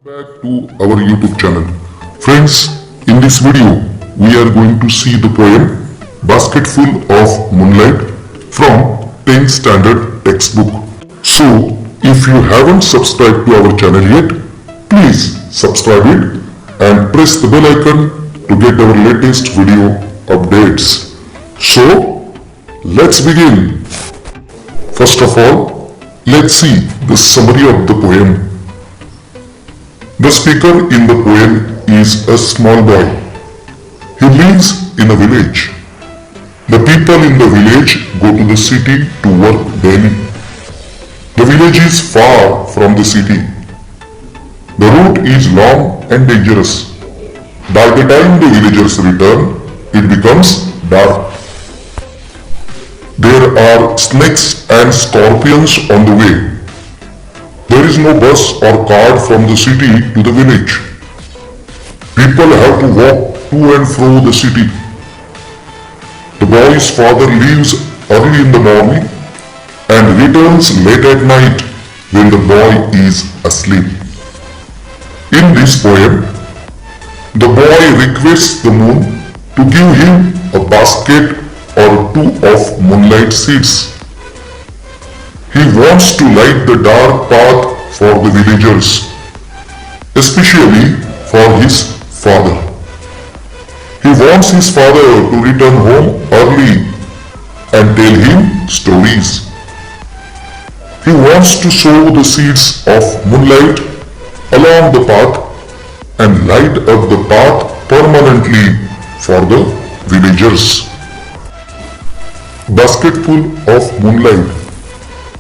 Back to our YouTube channel. Friends, in this video we are going to see the poem Basketful of Moonlight from 10th standard textbook. So, if you haven't subscribed to our channel yet, please subscribe it and press the bell icon to get our latest video updates. So, let's begin. First of all, let's see the summary of the poem. The speaker in the poem is a small boy. He lives in a village. The people in the village go to the city to work daily. The village is far from the city. The route is long and dangerous. By the time the villagers return, it becomes dark. There are snakes and scorpions on the way. There is no bus or car from the city to the village. People have to walk to and fro the city. The boy's father leaves early in the morning and returns late at night when the boy is asleep. In this poem, the boy requests the moon to give him a basket or two of moonlight seeds. He wants to light the dark path for the villagers, especially for his father. He wants his father to return home early and tell him stories. He wants to sow the seeds of moonlight along the path and light up the path permanently for the villagers. Basketful of Moonlight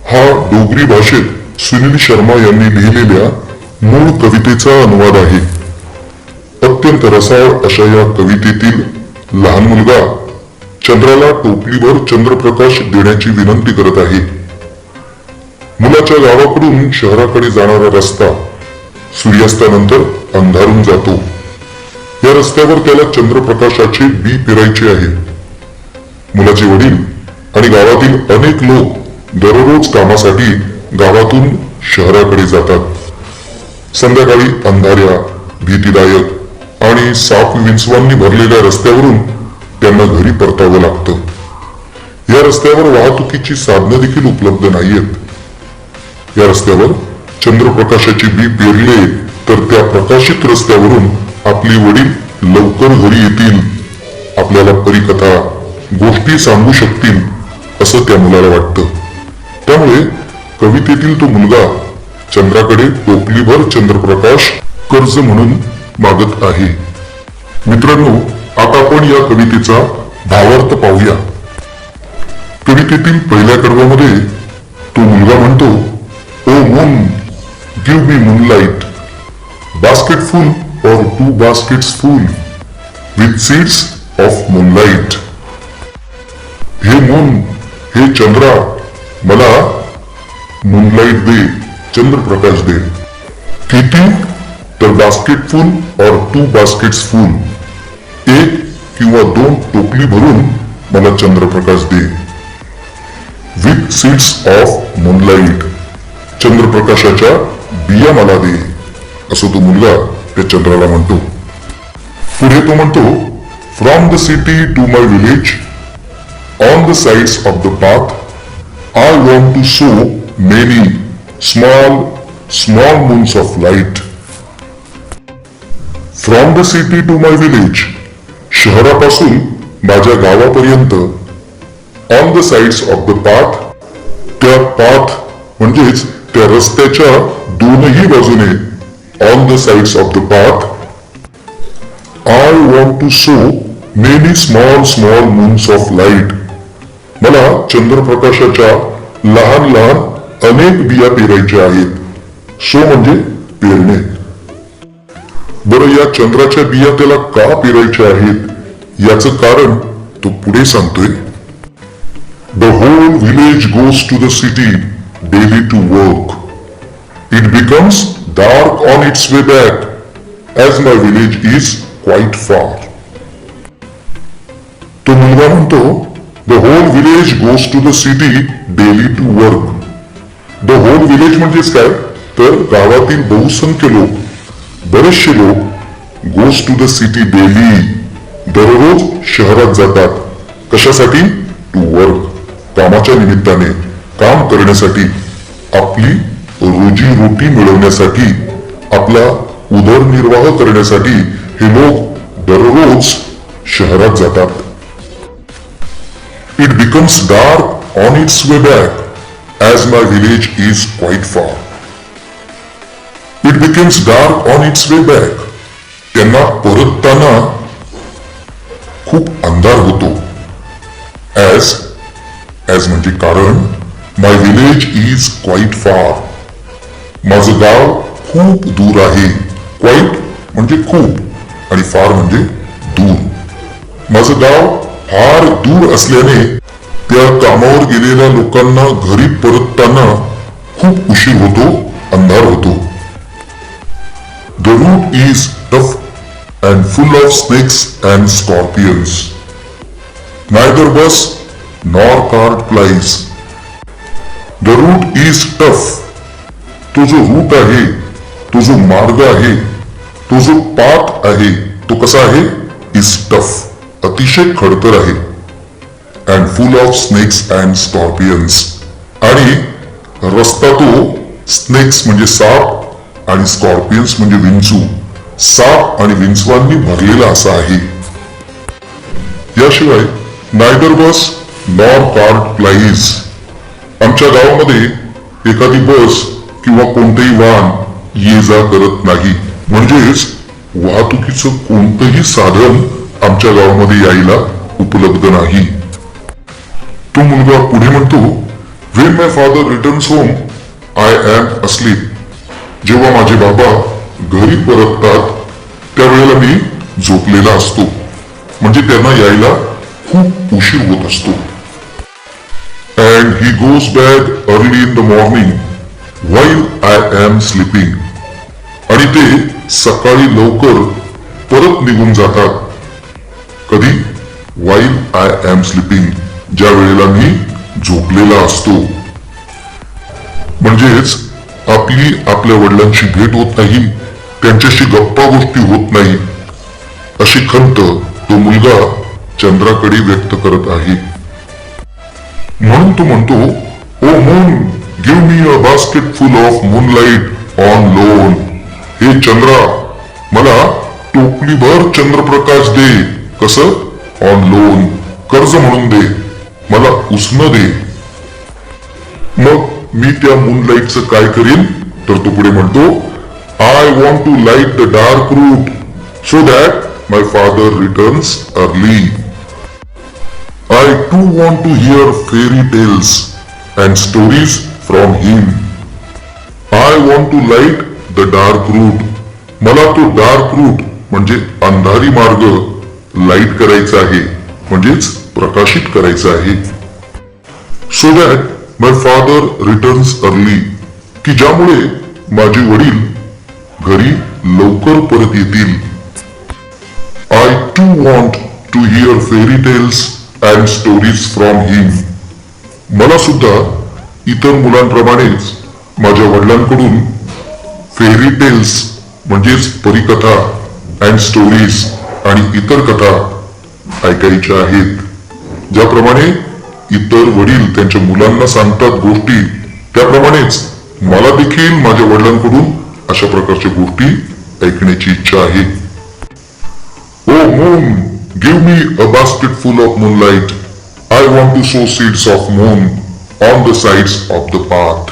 हा डोगरी भाषेत सुनील शर्मा यांनी लिहिलेल्या मूळ कवितेचा अनुवाद आहे. अत्यंत रसाळ अशा या कवितेतील लहान मुलगा चंद्राला टोपलीभर चंद्रप्रकाश देण्याची विनंती करत आहे. मुलाच्या गावाकडून शहराकडे जाणारा रस्ता सूर्यास्तानंतर अंधारून जातो. या रस्त्यावर त्याला चंद्रप्रकाशाचे बी पेरायचे आहे. मुलाचे वडील आणि गावातील अनेक लोक दररोज कामासाठी गावातून शहराकडे जातात. संध्याकाळी अंधाऱ्या, भीतीदायक आणि साप विंचवांनी भरलेल्या रस्त्यावरून त्यांना घरी परतावं लागतं. या रस्त्यावर वाहतुकीची साधनं देखील उपलब्ध नाहीयेत. या रस्त्यावर चंद्रप्रकाशाचे बी पेरले तर त्या प्रकाशित रस्त्यावरून आपले वडील लवकर घरी येतील, आपल्याला परीकथा, गोष्टी सांगू शकतील असं त्या मुलाला वाटतं. त्यामुळे कवितेतील तो मुलगा चंद्राकडे टोपलीभर चंद्रप्रकाश कर्ज म्हणून मागत आहे. मित्रांनो, आता आपण या कवितेचा भावार्थ पाहूया. कवितेतील पहिल्या कडव्यामध्ये तो मुलगा म्हणतो, O moon, give me moonlight, basket full or two baskets full with seeds of moonlight. हे मून, हे चंद्रा, मला मूनलाइट दे, चंद्रप्रकाश दे. किती? तर basket full or two baskets full, एक किंवा दोन टोपली भरून मला चंद्रप्रकाश दे. विथ सीड्स ऑफ मूनलाइट, चंद्रप्रकाशाच्या बिया मला दे, असं तो मुलगा त्या चंद्राला म्हणतो. पुढे तो म्हणतो, from the city to my village, on the sides of the path, I want to sow many small moons of light. From the city to my village, शहरापासून माझ्या गावापर्यंत, on the sides of the path, त्या path म्हणजेच त्या रस्त्याच्या दोनही बाजूने, on the sides of the path, I want to sow many small moons of light. मला चंद्रप्रकाशाच्या लहान लहान अनेक बिया पेरायच्या आहेत. सो म्हणजे पेरणे. बरं, या चंद्राच्या बिया त्याला का पेरायच्या आहेत याचं कारण तो पुढे सांगतोय. The whole village goes to the city daily to work. It becomes dark on its way back as my village is quite far. तो मुलगा म्हणतो, The whole village goes to the city daily to work. The whole village म्हणजेच काय? तर गावातील बहुसंख्य लोक बरेचसे लोक goes to the city daily, दररोज शहरात जातात. कशासाठी? टू वर्क, कामाच्या निमित्ताने, काम करण्यासाठी, आपली रोजी रोटी मिळवण्यासाठी, आपला उदरनिर्वाह करण्यासाठी हे लोक दररोज शहरात जातात. It becomes dark on its way back, as my village is quite far. It becomes dark on its way back. त्यांना परतताना खूप अंधार होतो. As म्हणजे कारण, my village is quite far. माझं गाव खूप दूर आहे. Quite म्हणजे खूप आणि far म्हणजे दूर. माझं गाव फार दूर असल्याने त्या कामावर गेलेल्या लोकांना घरी परतताना खूप उशीर होतो, अंधार होतो. The route is tough and full of snakes and scorpions. Neither bus nor cart plies. The route is tough. तो जो रूट आहे, तो जो मार्ग आहे, तो जो पाथ आहे, तो कसा आहे? is tough. अतिशय खडतर आहे. and full of snakes and scorpions. आणि रस्ता तो स्नेक्स म्हणजे साप आणि स्कॉर्पियन्स म्हणजे विंचू, साप आणि विंचवांनी भरलेला असा आहे. याशिवाय नायदर बस नॉर कार्ट प्लाईज. आमच्या गावामध्ये एखादी बस किंवा कोणतेही वाहन ये जा करत नाही. म्हणजेच वाहतुकीचं कोणतंही साधन आमच्या गावामध्ये यायला उपलब्ध नाही. तो मुलगा पुढे म्हणतो, when my father returns home, I am asleep. जेव्हा माझे बाबा घरी परततात त्यावेळेला मी झोपलेला असतो. म्हणजे त्यांना यायला खूप उशीर होत असतो. And he goes back early in the morning while I am sleeping. आणि ते सकाळी लवकर परत निघून जातात. कधी? While I am sleeping. ज्या वेळेला मी झोपलेला असतो. म्हणजेच आपली आपल्या वडिलांची भेट होत नाही, त्यांच्याशी गप्पा गोष्टी होत नाही, अशी खंत तो मुलगा चंद्राकडे व्यक्त करत आहे. म्हणून तो म्हणतो, O moon, give me a basket full of moonlight on loan. हे चंद्रा, मला टोपलीभर चंद्रप्रकाश दे. कसं? ऑन लोन, कर्ज म्हणून दे, मला उसनं दे. मग मी त्या मूनलाईटचं काय करीन? तर तो पुढे म्हणतो, I want to light the dark route so that my father returns early. I to want to hear fairy tales and stories from him. I want to light the dark route. मला तो dark root म्हणजे अंधारी मार्ग light करायचा आहे, म्हणजेच प्रकाशित करायचं आहे. So that my father returns early. की ज्यामुळे माझे वडील घरी लवकर परत येतील. I to want to hear fairy tales and stories from him. मला सुद्धा इतर मुलांप्रमाणेच माझ्या वडिलांकडून फेरी टेल्स म्हणजेच परिकथा अँड स्टोरीज आणि इतर कथा ऐकायच्या आहेत. ज्याप्रमाणे इतर वडील त्यांच्या मुलांना सांगतात गोष्टी, त्याप्रमाणेच मला देखील माझ्या वडिलांकडून अशा प्रकारच्या गोष्टी ऐकण्याची इच्छा आहे. O moon, give me a basket full of moonlight. I want to sow seeds of moon on the sides of the path.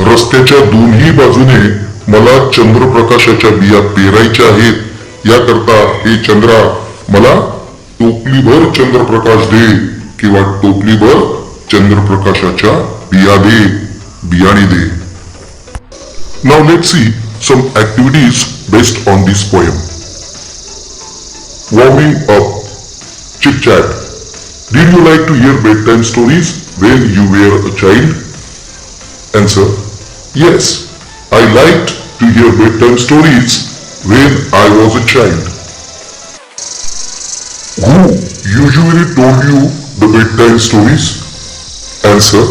रस्त्याच्या दोन्ही बाजूने मला चंद्रप्रकाशाच्या बिया पेरायच्या आहेत. याकरता हे चंद्रा, मला टोपलीभर चंद्रप्रकाश दे किंवा टोपलीभर चंद्रप्रकाशाच्या बिया दे, बियाणे दे. Now let's see some activities based on this poem. Warming up. Chit chat. Did you like to hear bedtime stories when you were a child? Answer. Yes, I liked to hear bedtime stories when I was a child. Who usually told you the bedtime stories? Answer.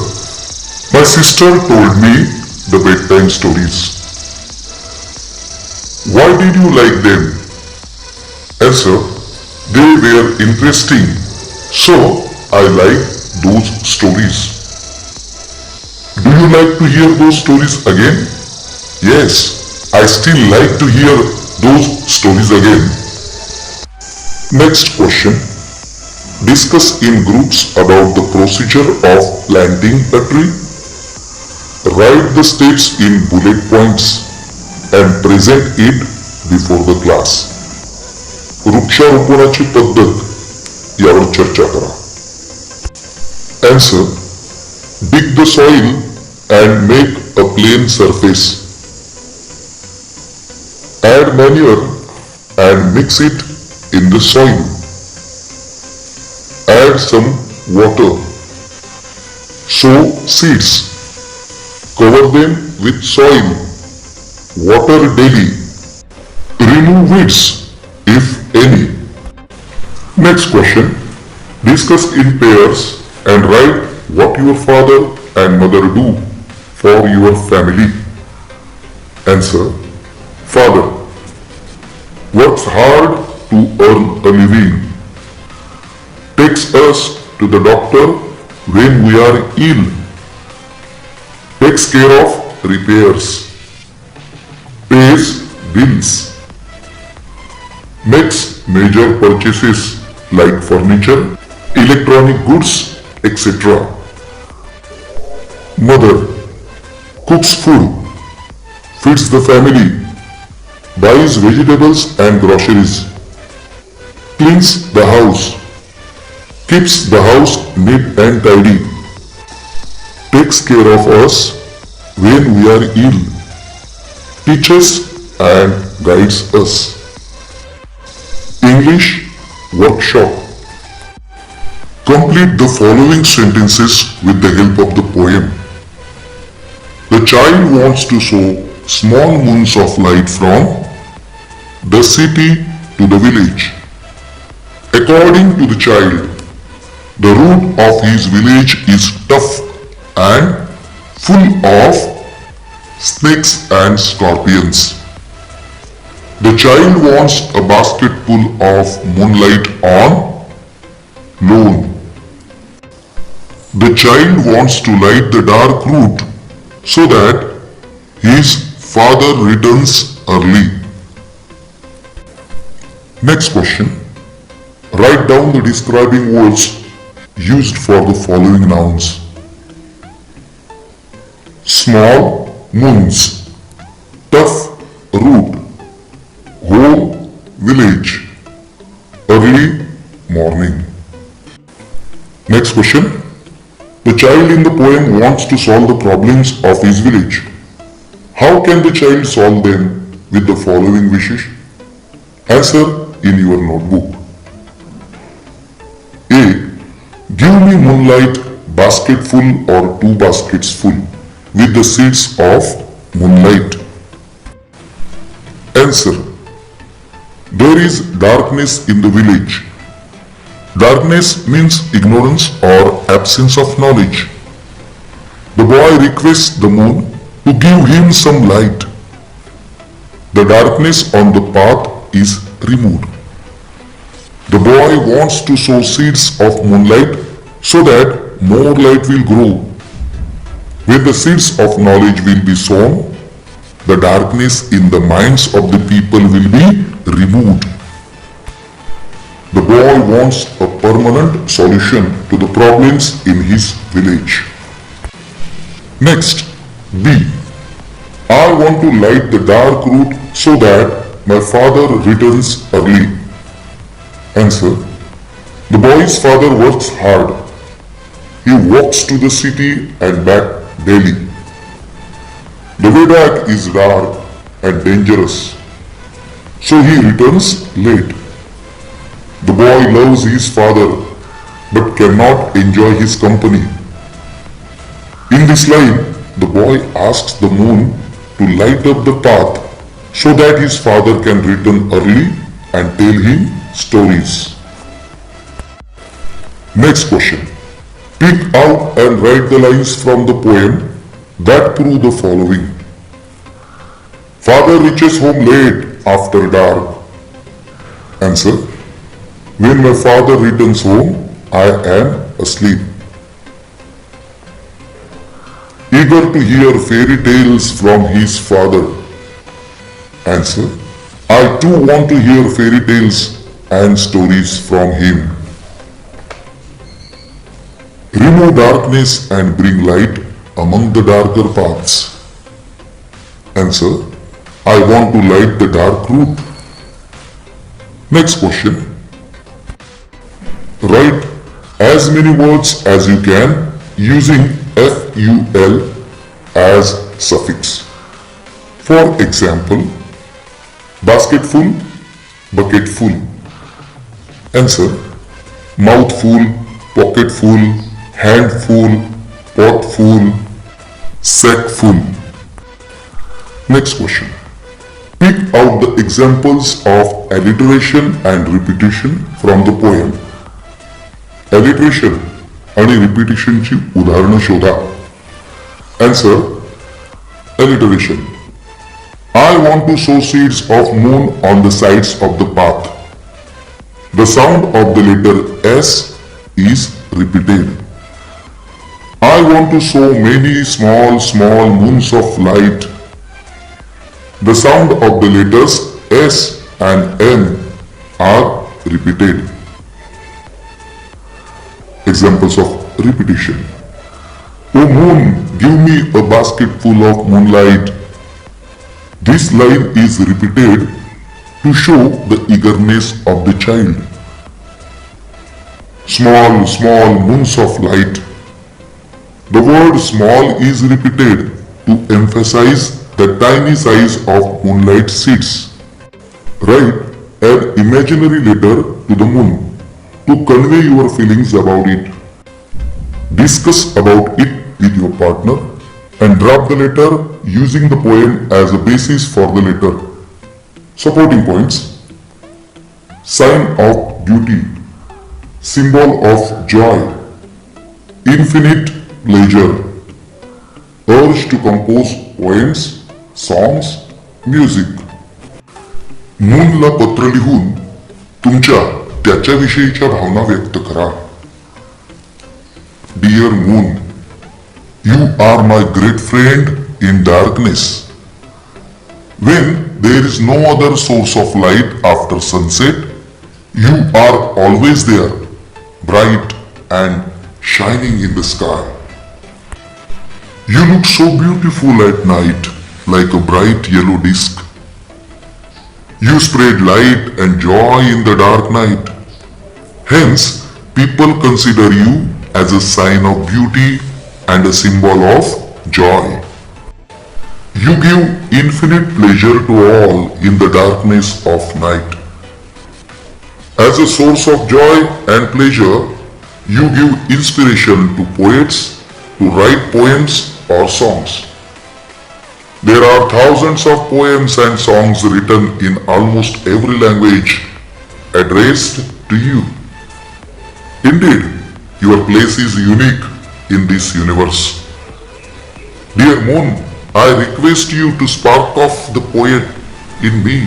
My sister told me the bedtime stories. Why did you like them? Answer. They were interesting. So I like those stories. Do you like to hear those stories again? Yes, I still like to hear those stories again. Next question. Discuss in groups about the procedure of planting a tree. Write the steps in bullet points and present it before the class. वृक्षारोपणाची पद्धत यावर चर्चा करा. Answer. Dig the soil and make a plain surface. Add manure and mix it in the soil. Add some water. Sow seeds. Cover them with soil. Water daily. Remove weeds, if any. Next question. Discuss in pairs and write what your father and mother do for your family. Answer. Father works hard to earn a living. Takes us to the doctor when we are ill. Takes care of repairs. Pays bills. Makes major purchases like furniture, electronic goods, etc. Mother cooks food, feeds the family, buys vegetables and groceries, cleans the house, keeps the house neat and tidy, takes care of us when we are ill, teaches and guides us. English workshop. Complete the following sentences with the help of the poem. The child wants to show small moons of light from the city to the village. According to the child, the route of his village is tough and full of snakes and scorpions. The child wants a basketful of moonlight on lawn. The child wants to light the dark route so that his father returns early. Next question. Write down the describing words used for the following nouns. Small moons, tough route, whole village, early morning. Next question. The child in the poem wants to solve the problems of his village. How can the child solve them with the following wishes? Answer in your notebook. A. Give me moonlight basketful or 2 baskets full with the seeds of moonlight. Answer. There is darkness in the village. Darkness means ignorance or absence of knowledge. The boy requests the moon to give him some light. The darkness on the path is removed. The boy wants to sow seeds of moonlight so that more light will grow. When the seeds of knowledge will be sown, the darkness in the minds of the people will be removed. The boy wants a permanent solution to the problems in his village. Next, B. I want to light the dark route so that my father returns early. Answer. The boy's father works hard. He walks to the city and back daily. The way back is dark and dangerous, so he returns late. The boy loves his father but cannot enjoy his company. In this line, the boy asks the moon to light up the path so that his father can return early and tell him stories. Next question. Pick out and write the lines from the poem that prove the following. Father reaches home late after dark? Answer. When my father returns home, I am asleep. Eager to hear fairy tales from his father. Answer. I too want to hear fairy tales and stories from him. Remove darkness and bring light among the darker paths. Answer. I want to light the dark route. Next question. Write as many words as you can using FUL as suffix. For example, basketful, bucketful. Answer. Mouthful, pocketful, handful, potful, sackful. Next question. Pick out the examples of alliteration and repetition from the poem. Alliteration आणि repetitionची उदाहरणं शोधा. Answer. Alliteration. I want to sow seeds of moon on the sides of the path. The sound of the letter S is repeated. I want to sow many small moons of light. The sound of the letters S and M are repeated. Examples of repetition. O moon, give me a basket full of moonlight. This line is repeated to show the eagerness of the child. Small moons of light. The word small is repeated to emphasize the tiny size of moonlight seeds. Write an imaginary letter to the moon to convey your feelings about it. Discuss about it with your partner and draft the letter using the poem as a basis for the letter. Supporting points. Sign of beauty. Symbol of joy. Infinite pleasure. Urge to compose poems, songs, music. मूनला पत्र लिहून तुमच्या त्याच्याविषयीच्या भावना व्यक्त करा. Dear moon, you are my great friend in darkness. When there is no other source of light after sunset, you are always there, bright and shining in the sky. You look so beautiful at night, like a bright yellow disk. You spread light and joy in the dark night. Hence, people consider you as a sign of beauty and a symbol of joy. You give infinite pleasure to all in the darkness of night. As a source of joy and pleasure, you give inspiration to poets to write poems or songs. There are thousands of poems and songs written in almost every language addressed to you. Indeed, your place is unique in this universe. Dear moon, I request you to spark off the poet in me,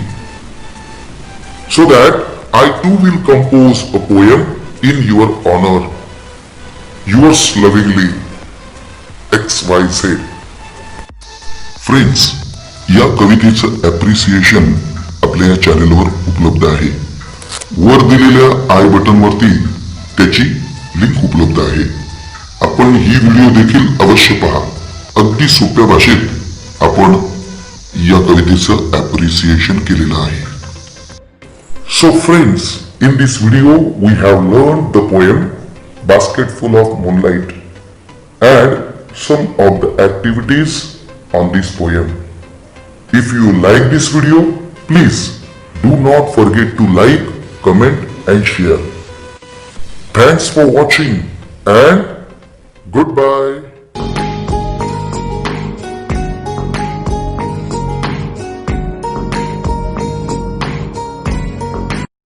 so that I too will compose a poem in your honor. Yours lovingly, XYZ. Friends, या कवितेचं appreciation आपल्या या चॅनेलवर उपलब्ध आहे. वर दिलेल्या आय button वरती त्याची link उपलब्ध आहे. आपण ही व्हिडिओ देखील अवश्य पहा. अगदी सोप्या भाषेत आपण या कवितेचं ॲप्रिसिएशन केलेलं आहे. So friends, in this video we have learned the poem Basketful of Moonlight and some of the activities on this poem. If you like this video, please do not forget to like, comment and share. Thanks for watching and goodbye.